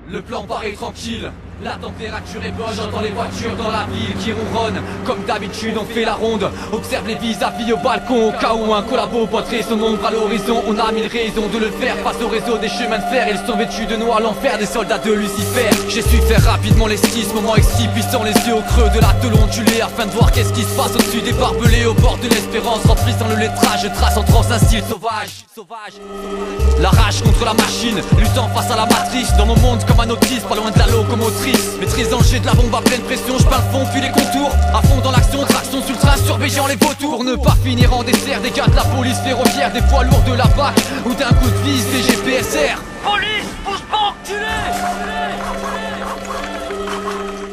Le plan paraît tranquille, la température est bonne, j'entends les voitures dans la ville qui ronronnent. Comme d'habitude on fait la ronde, observe les vis-à-vis au balcon. Au cas où un collabo pointerait son ombre à l'horizon, on a mille raisons de le faire face au réseau des chemins de fer. Ils sont vêtus de noir, l'enfer des soldats de Lucifer. J'ai su faire rapidement l'esquisse, moment exquis, puissant les yeux au creux de la tôle ondulée, afin de voir qu'est-ce qui se passe au-dessus des barbelés, au bord de l'espérance. Remplissant le lettrage, je trace en transe un style sauvage. La rage contre la machine, luttant face à la matrice. Dans mon monde comme un autiste, pas loin de la locomotrice. Maîtrisant le jet de la bombe à pleine pression, je peins le fond puis les contours. À fond dans l'action, traction sur le train, surveillant les vautours. Pour ne pas finir en dessert, des gars de la police ferroviaire, des poids lourds de la BAC ou d'un coup de vis des GPSR. Police, bouge pas, enculé!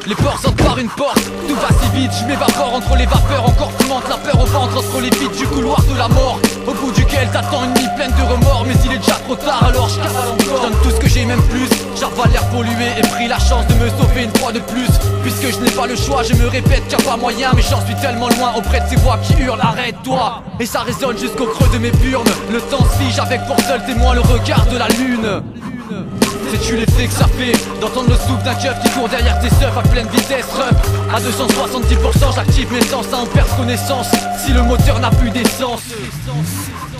Les ports sortent par une porte, tout va si vite, je m'évapore entre les vapeurs, encore fumantes, la peur au ventre entre les vides du couloir de la mort. Au bout duquel t'attends une nuit pleine de remords, mais il est déjà trop tard, alors je cavale encore. Je donne tout ce que j'ai, même plus, j'avale l'air pollué et pris la chance de me sauver une fois de plus. Puisque je n'ai pas le choix, je me répète qu'il n'y a pas moyen, mais j'en suis tellement loin auprès de ces voix qui hurlent arrête-toi. Et ça résonne jusqu'au creux de mes burnes, le temps se fige avec pour seul témoin le regard de la lune. Sais-tu l'effet que ça fait d'entendre le souffle d'un keuf qui court derrière tes seufs à pleine vitesse rep. À 270% j'active mes sens à en perdre connaissance si le moteur n'a plus d'essence.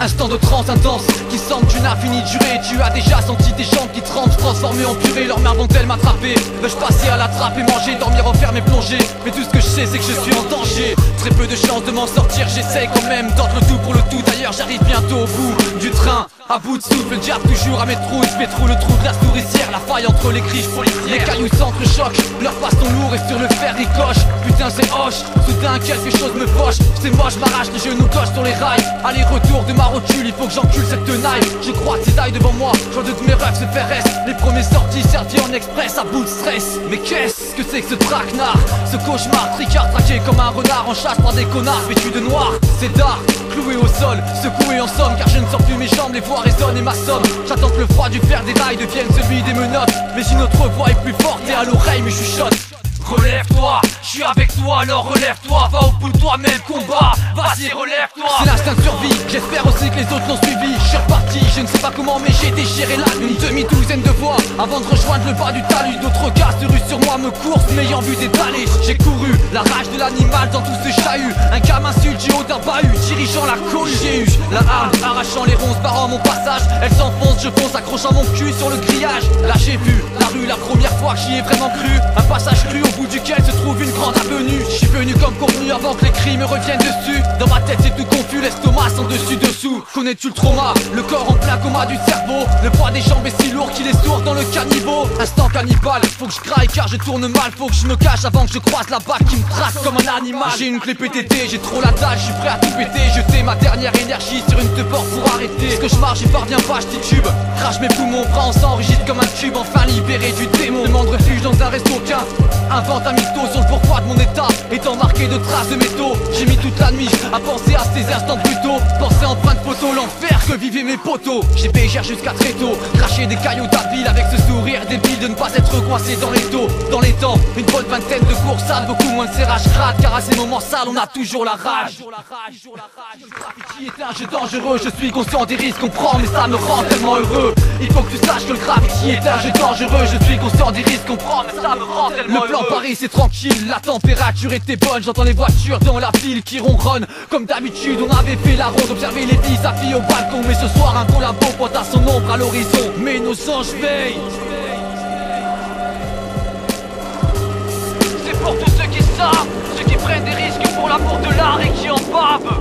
Instant de transe intense qui semble d'une infinie durée. Tu as déjà senti des jambes qui tremblent, transformées en purée. Leurs mains vont-elles m'attraper? Vais-je passer à la trappe et manger, dormir, enfermer, plonger? Mais tout ce que je sais c'est que je suis en danger. Très peu de chances de m'en sortir, j'essaie quand même. Tente le tout pour le tout, d'ailleurs j'arrive bientôt au bout du train. À bout de souffle, le diable toujours à mes trousses. Fait trop le trou de la souricière, la faille entre les griffes policières. Les cailloux s'entrechoquent, leurs pas sont lourds et sur le fer ricoche. Putain c'est hoche, soudain quelque chose me fauche. C'est moche, m'arrache les genoux coche sur les rails. Aller-retour de ma rotule, il faut que j'encule cette tenaille. Je crois que c'est taille devant moi, j'en doute mes rêves se faire reste. Les premiers sorties servis en express à bout de stress. Mais qu'est-ce que c'est que ce traquenard? Ce cauchemar, tricard traqué comme un renard en chasse par des connards vêtus de noir. C'est d'art, cloué au sol, secoué en somme, car je ne sors plus mes jambes, les voix résonnent et ma somme. J'attends que le froid du fer des rails devienne celui des menottes. Mais une autre voix est plus forte et à l'oreille me chuchote. Relève-toi, je suis avec toi, alors relève-toi. Va au bout de toi-même, combat, vas-y relève-toi. C'est l'instinct de survie, j'espère aussi que les autres l'ont suivi. Je suis reparti, je ne sais pas comment mais j'ai déchiré la une demi-douzaine de fois avant de rejoindre le bas du talus. D'autres gars se ruent sur moi, me coursent, m'ayant vu détaler. J'ai couru, la rage de l'animal dans tout ce chahut. Un gars m'insulte du haut d'un bahut, dirigeant la cohue. J'ai eu la harne, arrachant les ronces, barrant mon passage. Elle s'enfonce, je fonce, accrochant mon cul sur le grillage. Là j'ai vu la rue la première fois que j'y ai vraiment cru. Un passage cru au bout duquel se trouve une grande avenue. Je suis venu comme convenu avant que les cris me reviennent dessus. Dans ma tête c'est tout confus, l'estomac sans dessus dessous. Connais-tu le trauma? Le corps en plein coma du cerveau. Le poids des jambes est si lourd qu'il est sourd dans le caniveau. Instant cannibale, faut que je graille car je tourne mal. Faut que je me cache avant que je croise la balle qui me trace comme un animal. J'ai une clé PTT, j'ai trop la dalle, je suis prêt à tout péter. Jeter ma dernière énergie sur une te porte pour arrêter. Ce que je marche, j'y parviens pas, je titube. Crache mes poumons, bras en sang, rigide comme un tube. Enfin libéré du démon. Demande refuge dans un resto qu'un invente un mytho sur le pourquoi de mon état étant marqué de traces de métaux. J'ai mis toute la nuit à penser à ces instants plus tôt. Penser en plein de photos, l'enfer que vivaient mes potos. J'ai BGR jusqu'à très tôt, craché des cailloux d'habile avec ce sourire débile de ne pas être coincé dans les taux. Dans les temps, une bonne vingtaine de courses sales, beaucoup moins de serrage crade. Car à ces moments sales, on a toujours la rage. Le graffiti est un jeu dangereux, je suis conscient des risques qu'on prend, mais ça me rend tellement heureux. Il faut que tu saches que le graffiti est un jeu dangereux, je suis conscient des risques qu'on prend, mais ça me rend tellement heureux. Le plan Paris c'est tranquille, la température était bonne. J'entends les voitures dans la ville qui ronronnent. Comme d'habitude on avait fait la ronde, observer les vis-à-vis au balcon. Mais ce soir un collabo pointe à son ombre à l'horizon. Mais nos anges veillent. C'est pour tous ceux qui savent, ceux qui prennent des risques pour l'amour de l'art et qui en bavent.